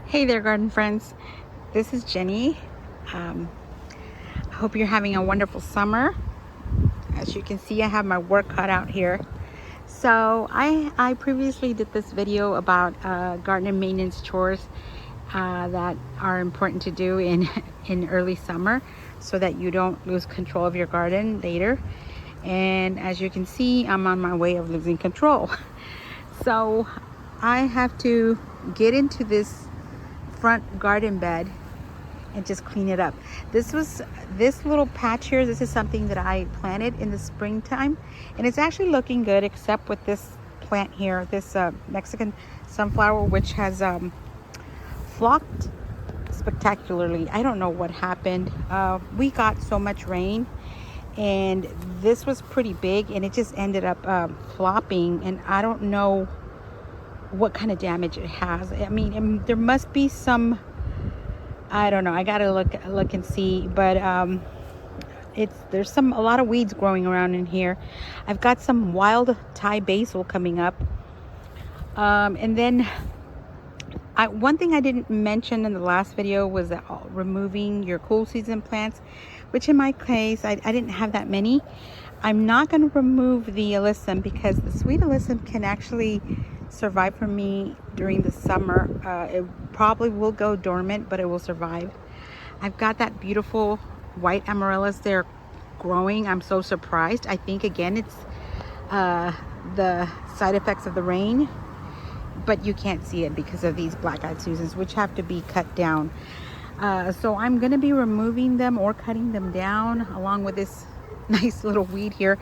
Hey there, garden friends. This is Jenny. I hope you're having a wonderful summer. As you can see, I have my work cut out here. So I previously did this video about garden maintenance chores that are important to do in early summer so that you don't lose control of your garden later. And as you can see, I'm on my way of losing control. So I have to get into this front garden bed and just clean it up. This little patch here, this is something that I planted in the springtime, and it's actually looking good, except with this plant here, this Mexican sunflower, which has flocked spectacularly. I don't know what happened. We got so much rain, and this was pretty big, and it just ended up flopping, and I don't know what kind of damage it has. I mean, there must be some, I don't know, I gotta look and see, but there's a lot of weeds growing around in here. I've got some wild Thai basil coming up, and then one thing I didn't mention in the last video was that removing your cool season plants, which in my case I didn't have that many. I'm not going to remove the alyssum because the sweet alyssum can actually survive for me during the summer. It probably will go dormant, but it will survive. I've got that beautiful white amaryllis there growing. I'm so surprised. I think again it's the side effects of the rain, but you can't see it because of these black-eyed Susans, which have to be cut down. So I'm going to be removing them or cutting them down along with this nice little weed here.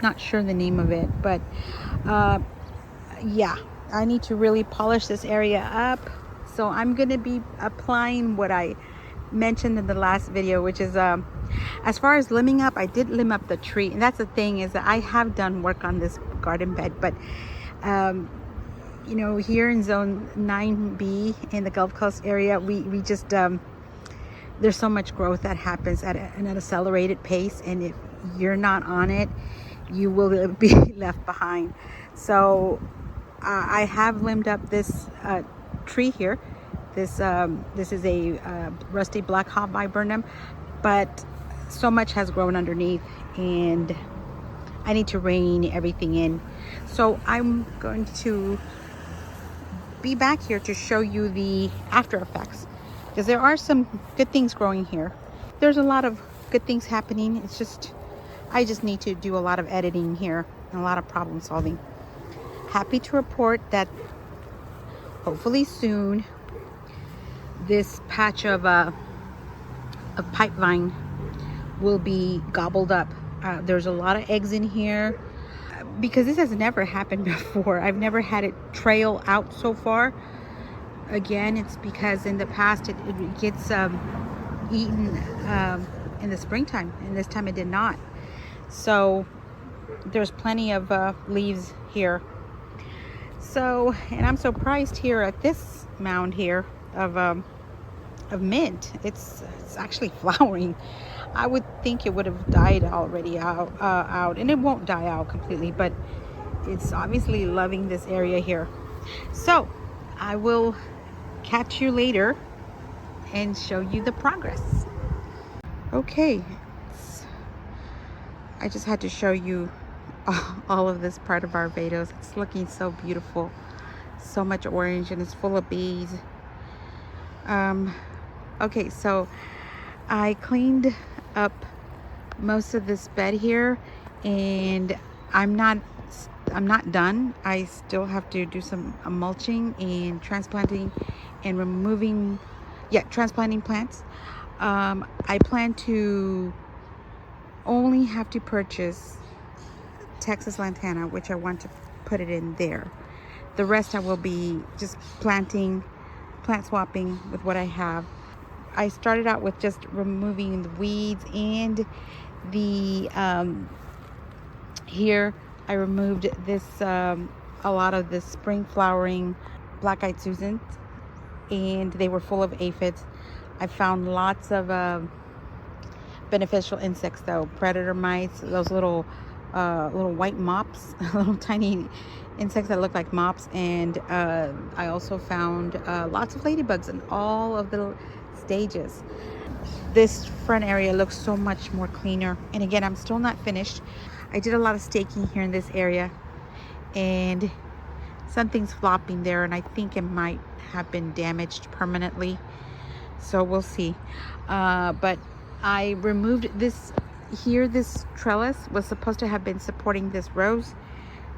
Not sure the name of it, but yeah, I need to really polish this area up. So I'm going to be applying what I mentioned in the last video, which is as far as limbing up, I did limb up the tree. And that's the thing, is that I have done work on this garden bed, but you know, here in zone 9B in the Gulf Coast area, we just there's so much growth that happens at an accelerated pace, and if you're not on it, you will be left behind. So I have limbed up this tree here. This is a rusty black hop viburnum, but so much has grown underneath, and I need to rein everything in. So I'm going to be back here to show you the after effects, because there are some good things growing here. There's a lot of good things happening. It's just, I just need to do a lot of editing here and a lot of problem solving. Happy to report that hopefully soon this patch of pipevine will be gobbled up. There's a lot of eggs in here because this has never happened before. I've never had it trail out so far. Again, it's because in the past it gets eaten in the springtime, and this time it did not. So there's plenty of leaves here. So, and I'm surprised here at this mound here of mint. It's actually flowering. I would think it would have died already out, and it won't die out completely, but it's obviously loving this area here. So I will catch you later and show you the progress. Okay, I just had to show you all of this part of Barbados. It's looking so beautiful, so much orange, and it's full of bees. Okay, so I cleaned up most of this bed here, and I'm not done. I still have to do some mulching and transplanting and removing, transplanting plants. I plan to only have to purchase Texas lantana, which I want to put it in there. The rest I will be just plant swapping with what I have. I started out with just removing the weeds and the here I removed this a lot of the spring flowering black-eyed Susans, and they were full of aphids. I found lots of beneficial insects though, predator mites, those little little white mops, little tiny insects that look like mops. And I also found lots of ladybugs in all of the stages. This front area looks so much more cleaner. And again, I'm still not finished. I did a lot of staking here in this area, and something's flopping there, and I think it might have been damaged permanently. So we'll see. But I removed this here. This trellis was supposed to have been supporting this rose,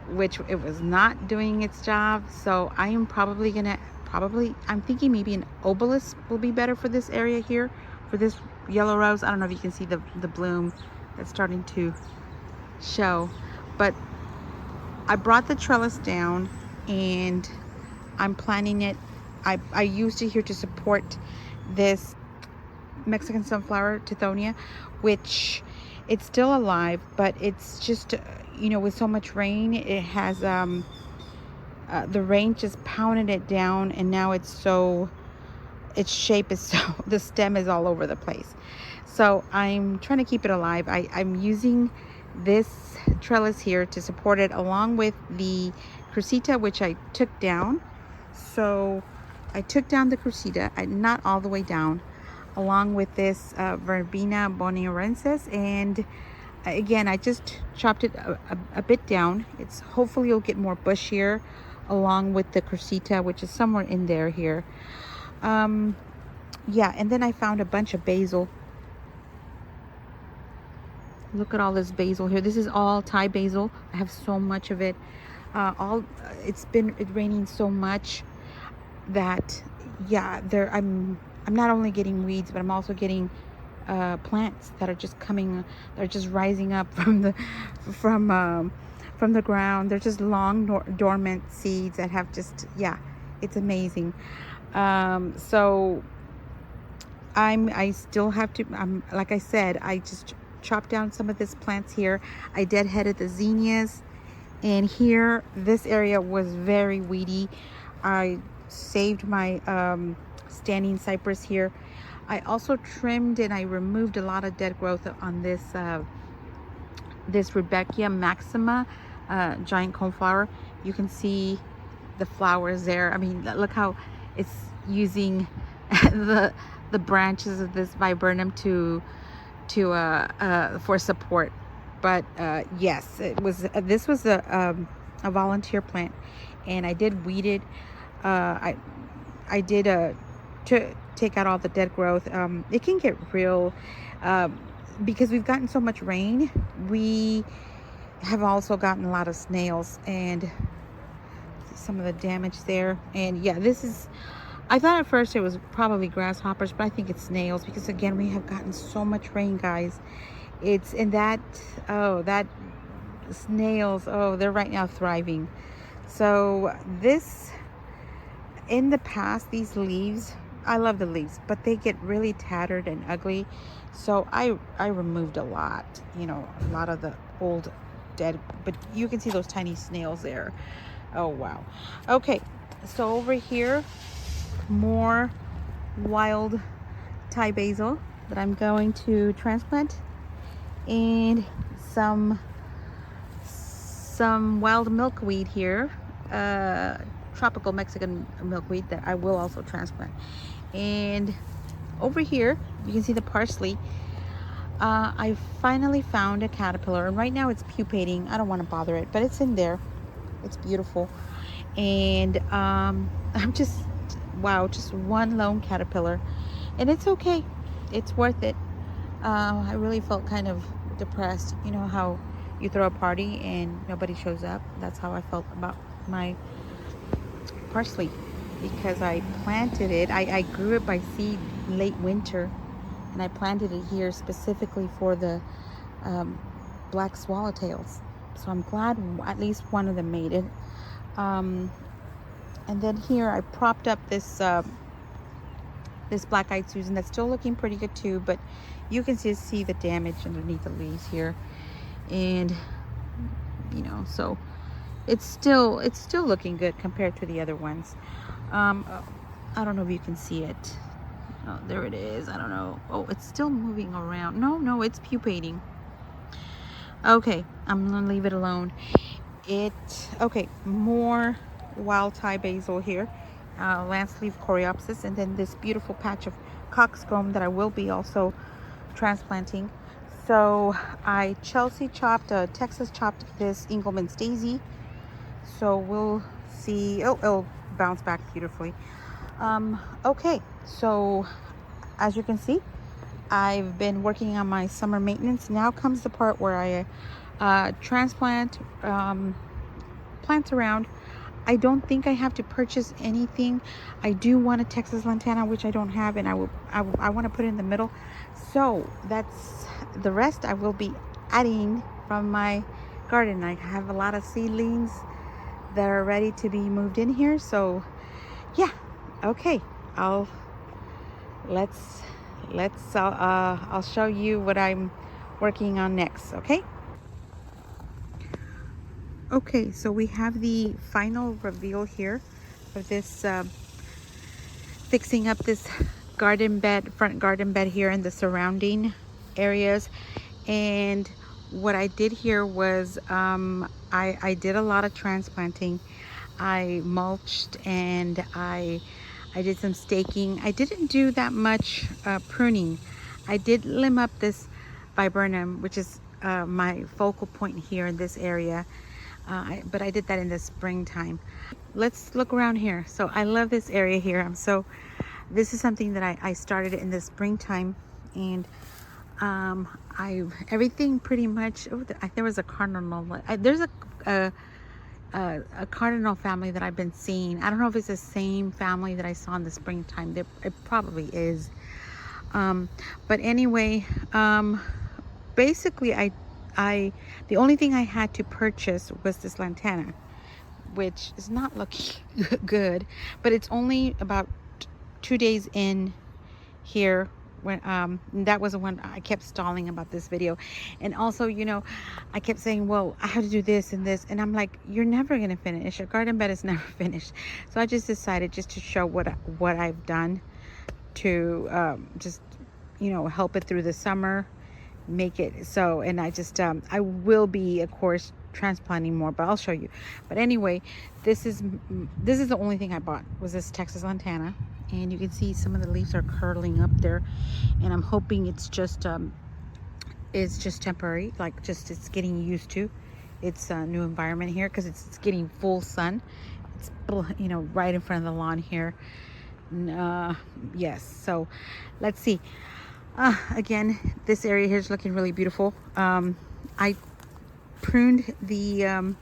which it was not doing its job. So I am probably gonna, I'm thinking maybe an obelisk will be better for this area here, for this yellow rose. I don't know if you can see the bloom that's starting to show, but I brought the trellis down and I'm planting it. I used it here to support this Mexican sunflower, Tithonia, which it's still alive, but it's just, you know, with so much rain, it has the rain just pounded it down, and now it's so, its shape is so, the stem is all over the place. So I'm trying to keep it alive. I'm using this trellis here to support it, along with the Cressita, which I took down. So I took down the Cressita, not all the way down, along with this Verbena boniorensis, and again I just chopped it a bit down. It's hopefully you'll get more bush here, along with the Cressita, which is somewhere in there here. Yeah, and then I found a bunch of basil. Look at all this basil here. This is all Thai basil. I have so much of it. It's been raining so much that, yeah, I'm not only getting weeds, but I'm also getting plants that are just coming, they're just rising up from the ground. They're just long dormant seeds that have just, yeah, it's amazing. So I still have to, like I said, I just chopped down some of these plants here. I deadheaded the zinnias, and here this area was very weedy. I saved my standing cypress here. I also trimmed and I removed a lot of dead growth on this this Rudbeckia maxima giant coneflower. You can see the flowers there. I mean, look how it's using the branches of this viburnum for support. But yes, it was this was a volunteer plant, and I did weed it. I did to take out all the dead growth. It can get real because we've gotten so much rain. We have also gotten a lot of snails, and some of the damage there. And yeah, this is, I thought at first it was probably grasshoppers, but I think it's snails, because again, we have gotten so much rain, guys. It's in that, oh, that snails, oh, they're right now thriving. So this, in the past, these leaves, I love the leaves, but they get really tattered and ugly. So I removed a lot, you know, a lot of the old dead, but you can see those tiny snails there. Oh, wow. Okay, so over here, more wild Thai basil that I'm going to transplant, and some wild milkweed here, tropical Mexican milkweed that I will also transplant. And over here you can see the parsley. I finally found a caterpillar, and right now it's pupating. I don't want to bother it, but it's in there. It's beautiful. And I'm just, wow, just one lone caterpillar, and it's okay, it's worth it. I really felt kind of depressed. You know how you throw a party and nobody shows up? That's how I felt about my parsley, because I planted it, I grew it by seed late winter, and I planted it here specifically for the black swallowtails. So I'm glad at least one of them made it. And then here I propped up this this black-eyed Susan that's still looking pretty good too, but you can just see the damage underneath the leaves here. And you know, so it's still looking good compared to the other ones. I don't know if you can see it. Oh, there it is. I don't know. Oh, it's still moving around. No, it's pupating. Okay, I'm gonna leave it alone. Okay, more wild Thai basil here, lance leaf coreopsis, and then this beautiful patch of coxcomb that I will be also transplanting. So I Chelsea chopped, Texas chopped this Engelmann's daisy. So we'll see. Oh, it'll bounce back beautifully. Okay, so as you can see, I've been working on my summer maintenance. Now comes the part where I transplant plants around. I don't think I have to purchase anything. I do want a Texas lantana, which I don't have, and I want to put it in the middle. So that's the rest I will be adding from my garden. I have a lot of seedlings that are ready to be moved in here. So yeah, okay. I'll let's I'll show you what I'm working on next. Okay, so we have the final reveal here of this fixing up this front garden bed here and the surrounding areas. And what I did here was I did a lot of transplanting. I mulched and I did some staking. I didn't do that much pruning. I did limb up this viburnum, which is my focal point here in this area. But I did that in the springtime. Let's look around here. So I love this area here. This is something that I started in the springtime, and everything pretty much. Oh, there was a cardinal. There's a cardinal family that I've been seeing. I don't know if it's the same family that I saw in the springtime. It probably is. But anyway, basically the only thing I had to purchase was this lantana, which is not looking good, but it's only about 2 days in here when that was the one I kept stalling about this video. And also, I kept saying, well, I have to do this and this, and I'm like, you're never gonna finish. Your garden bed is never finished. So I just decided just to show what I've done to just help it through the summer, make it so. And I will be, of course, transplanting more, but I'll show you. But anyway, this is the only thing I bought, was this Texas lantana. And you can see some of the leaves are curling up there, and I'm hoping it's just temporary, like just it's getting used to its new environment here, because it's getting full sun. It's right in front of the lawn here. Yes, so let's see. Again, this area here is looking really beautiful. I pruned the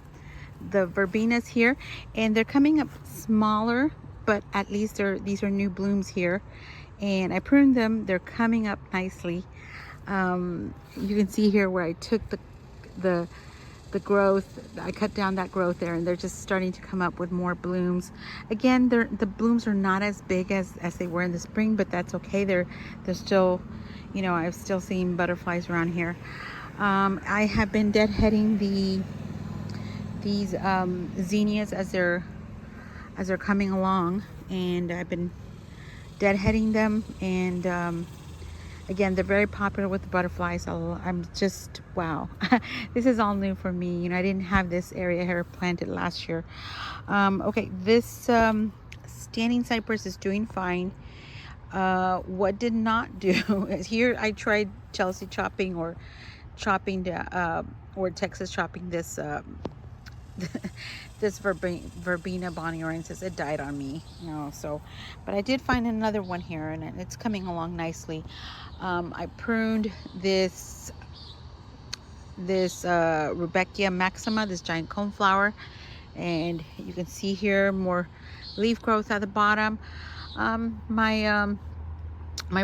verbenas here, and they're coming up smaller, but at least these are new blooms here, and I pruned them. They're coming up nicely. You can see here where I took the growth. I cut down that growth there, and they're just starting to come up with more blooms. Again, the blooms are not as big as they were in the spring, but that's okay. They're still, I've still seen butterflies around here. I have been deadheading these zinnias as they're coming along, and I've been deadheading them. And again, they're very popular with the butterflies. I'm just, wow. This is all new for me. I didn't have this area here planted last year. Okay, this standing cypress is doing fine. What did not do is here I tried Chelsea chopping or Texas chopping this this verbena boniorensis. It died on me, so, but I did find another one here, and it's coming along nicely. I pruned this Rudbeckia maxima, this giant coneflower, and you can see here more leaf growth at the bottom. My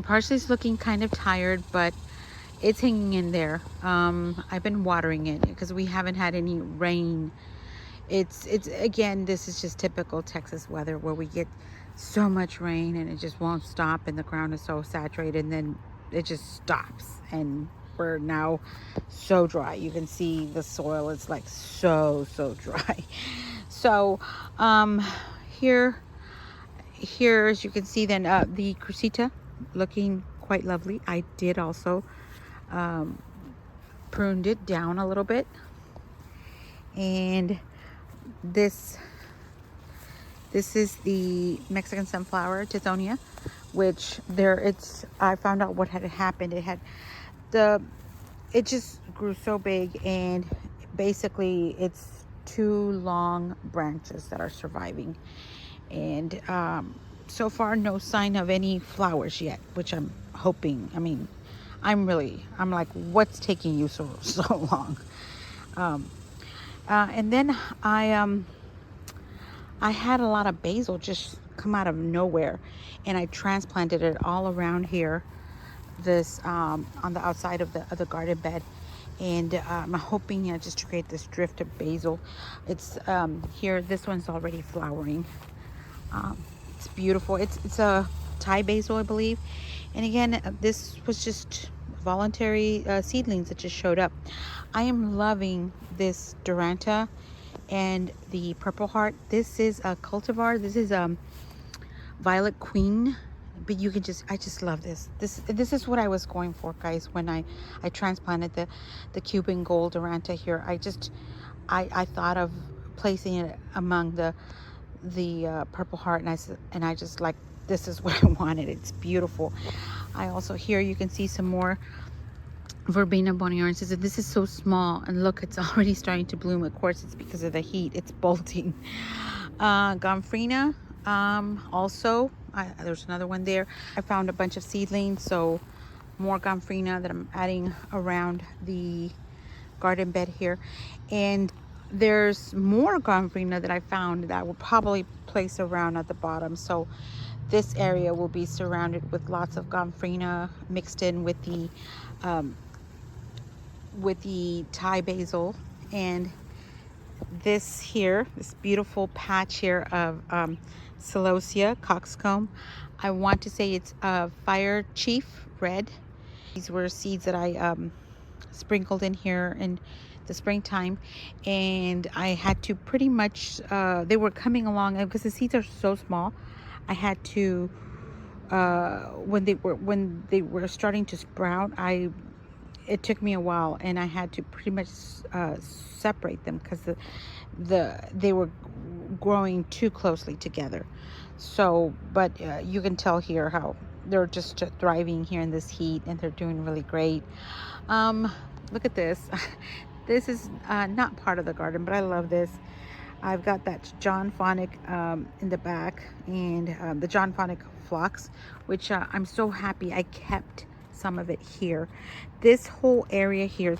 parsley is looking kind of tired, but it's hanging in there. I've been watering it because we haven't had any rain. It's again, this is just typical Texas weather, where we get so much rain and it just won't stop, and the ground is so saturated, and then it just stops, and we're now so dry. You can see the soil is like so dry. So here as you can see, then the Cressita looking quite lovely. I did also pruned it down a little bit. And this is the Mexican sunflower, Tithonia, which I found out what had happened. It just grew so big, and basically it's 2 long branches that are surviving. And so far no sign of any flowers yet, which I'm hoping. I mean, I'm like, what's taking you so long? And then I had a lot of basil just come out of nowhere, and I transplanted it all around here, this on the outside of the garden bed. And I'm hoping just to create this drift of basil. It's here, this one's already flowering. It's beautiful. It's a Thai basil, I believe. And again, this was just voluntary seedlings that just showed up. I am loving this Duranta and the Purple Heart. This is a cultivar. This is Violet Queen. But you can I just love this. This is what I was going for, guys, when I transplanted the Cuban Gold Duranta here. I thought of placing it among the Purple Heart, and I just like, this is what I wanted. It's beautiful. I also, here you can see some more Verbena boniorensis, and this is so small, and look, it's already starting to bloom. Of course, it's because of the heat. It's bolting. Gomphrena, also, there's another one there. I found a bunch of seedlings, so more Gomphrena that I'm adding around the garden bed here. And there's more Gomphrena that I found that will probably place around at the bottom. So this area will be surrounded with lots of Gomphrena mixed in with the Thai basil. And this here, this beautiful patch here of Celosia coxcomb, I want to say it's Fire Chief Red. These were seeds that I sprinkled in here in the springtime, and I had to pretty much they were coming along, because the seeds are so small. I had to when they were starting to sprout, it took me a while, and I had to pretty much separate them, because they were growing too closely together. So, but you can tell here how they're just thriving here in this heat, and they're doing really great. Look at this. This is not part of the garden, but I love this. I've got that John Fonick in the back, and the John Fonick phlox, which I'm so happy I kept some of it here. This whole area here,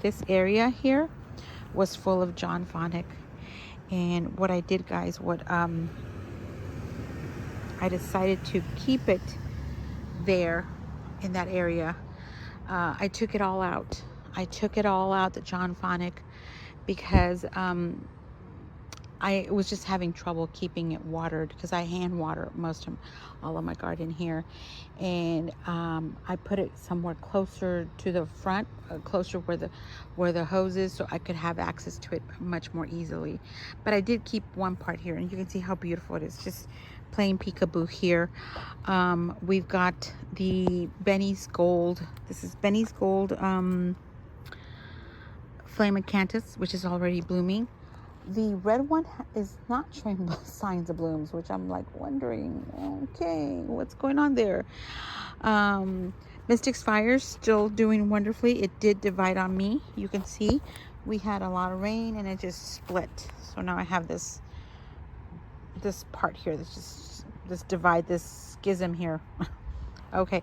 was full of John Fonick. And what I did, guys, I decided to keep it there in that area. I took it all out. The John Fonick, because I was just having trouble keeping it watered, because I hand water all of my garden here. And I put it somewhere closer to the front, closer where the hose is, so I could have access to it much more easily. But I did keep one part here, and you can see how beautiful it is. Just plain peekaboo here. We've got the Benny's Gold. This is Benny's Gold Flame Acanthus, which is already blooming. The red one is not showing signs of blooms, which I'm like wondering, okay, what's going on there? Mystic's Fire still doing wonderfully. It did divide on me. You can see we had a lot of rain, and it just split. So now I have this part here that's just this schism here. Okay,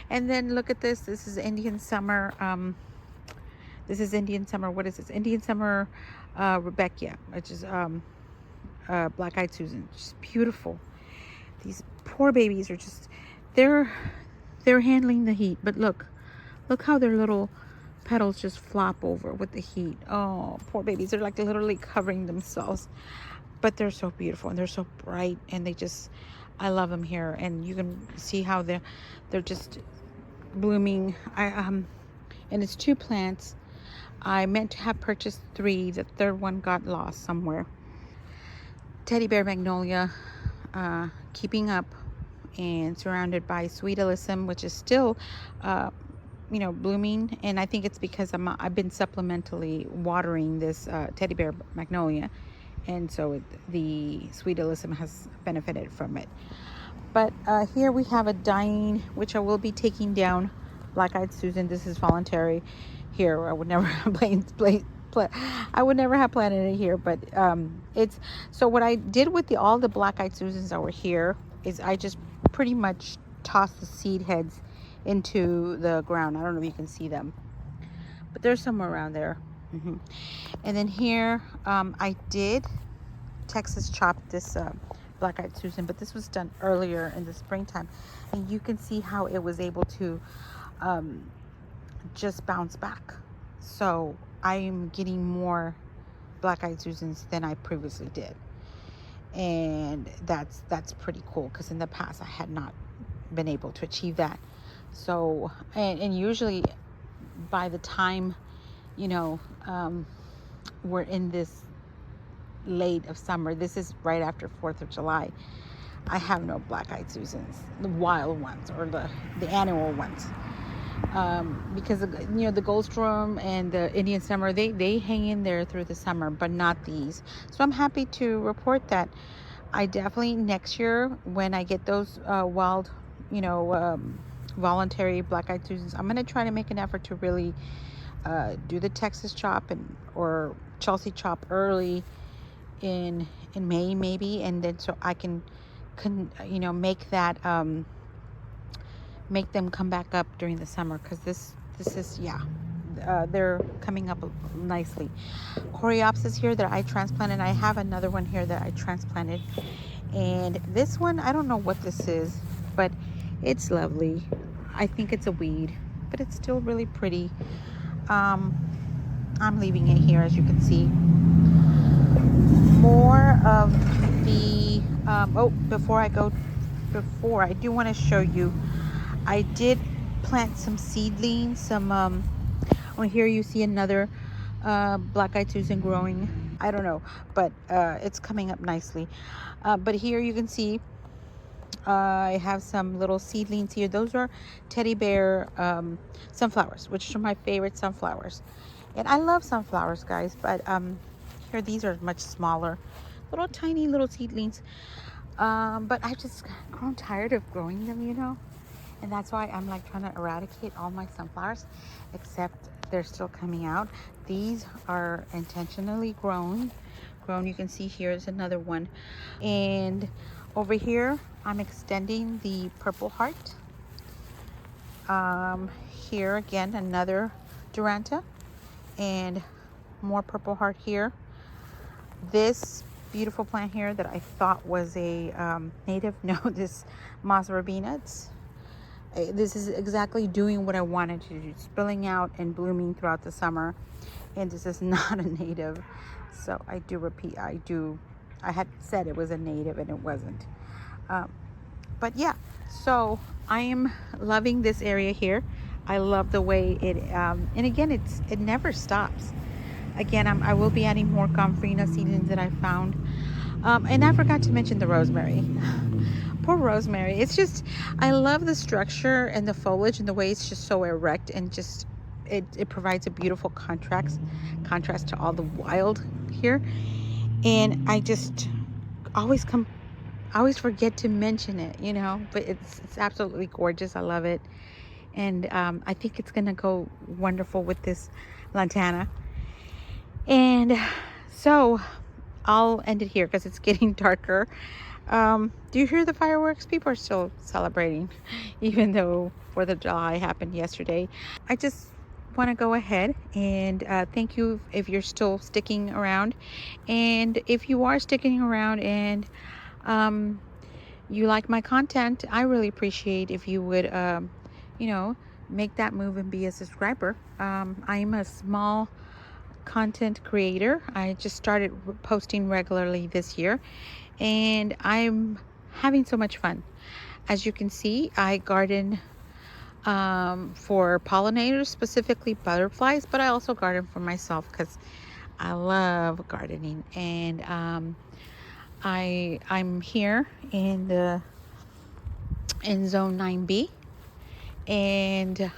and then look at this. This is Indian Summer. This is Indian Summer. What is this? Indian Summer Rebecca, which is Black-Eyed Susan. Just beautiful. These poor babies are just, they're handling the heat. But look how their little petals just flop over with the heat. Oh, poor babies. They're like literally covering themselves. But they're so beautiful, and they're so bright, and I love them here. And you can see how they're just blooming. And it's 2 plants. I meant to have purchased 3. The third one got lost somewhere. Teddy Bear Magnolia, keeping up, and surrounded by Sweet Alyssum, which is still blooming, and I think it's because I've been supplementally watering this teddy bear magnolia, and so the sweet alyssum has benefited from it. But here we have a dying, which I will be taking down, black-eyed Susan. This is voluntary. Here, I would never I would never have planted it here, but it's so. What I did with all the black-eyed Susans that were here is I just pretty much tossed the seed heads into the ground. I don't know if you can see them, but there's somewhere around there. And then here, I did Texas chop this black-eyed Susan, but this was done earlier in the springtime, and you can see how it was able to just bounce back. So I'm getting more black-eyed Susans than I previously did, and that's pretty cool, because in the past I had not been able to achieve that. So and usually by the time we're in this late of summer, this is right after 4th of July, I have no black-eyed Susans, the wild ones or the annual ones, because the Goldstrom and the Indian Summer, they hang in there through the summer, but not these. So I'm happy to report that I definitely, next year when I get those wild voluntary black-eyed Susans, I'm going to try to make an effort to really do the Texas chop or Chelsea chop early in May maybe, and then so I can make that make them come back up during the summer, because this is they're coming up nicely. Coreopsis here that I transplanted. I have another one here that I transplanted, and this one, I don't know what this is, but it's lovely. I think it's a weed, but it's still really pretty. I'm leaving it here, as you can see. More of the before I do want to show you, I did plant some seedlings, here you see another black-eyed Susan growing. I don't know, but it's coming up nicely. But here you can see I have some little seedlings here. Those are teddy bear sunflowers, which are my favorite sunflowers. And I love sunflowers, guys, but here these are much smaller, little tiny little seedlings. But I just grown tired of growing them, and that's why I'm like trying to eradicate all my sunflowers, except they're still coming out. These are intentionally grown. You can see here is another one, and over here I'm extending the Purple Heart. Here again another Duranta, and more Purple Heart here. This beautiful plant here that I thought was a native, no, this Moss Verbena. This is exactly doing what I wanted to do, spilling out and blooming throughout the summer, and this is not a native. So I do repeat, I had said it was a native and it wasn't. But yeah, so I am loving this area here. I love the way it and again, it never stops. Again, I will be adding more Gomphrena seedlings that I found. And I forgot to mention the rosemary. Poor rosemary. It's just, I love the structure and the foliage and the way it's just so erect, and just it provides a beautiful contrast to all the wild here. And I just always forget to mention it, but it's absolutely gorgeous. I love it. And I think it's gonna go wonderful with this lantana. And so I'll end it here because it's getting darker. Do you hear the fireworks? People are still celebrating, even though 4th of July happened yesterday. I just want to go ahead and thank you if you're still sticking around. And if you are sticking around and you like my content, I really appreciate if you would, make that move and be a subscriber. I'm a small content creator. I just started posting regularly this year, and I'm having so much fun. As you can see, I garden for pollinators, specifically butterflies, but I also garden for myself because I love gardening. And I'm here in zone 9B, and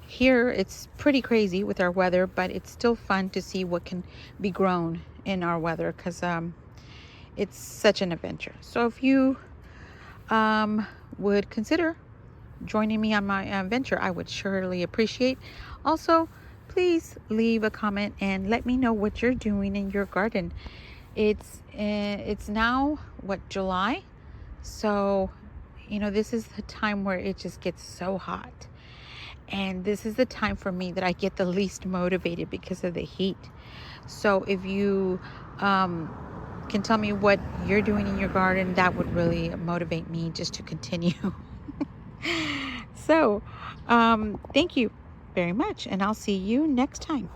here it's pretty crazy with our weather, but it's still fun to see what can be grown in our weather, because it's such an adventure. So if you would consider joining me on my adventure, I would surely appreciate. Also, please leave a comment and let me know what you're doing in your garden. It's now what, July? So, this is the time where it just gets so hot. And this is the time for me that I get the least motivated because of the heat. So if you can tell me what you're doing in your garden, that would really motivate me just to continue. So thank you very much, and I'll see you next time.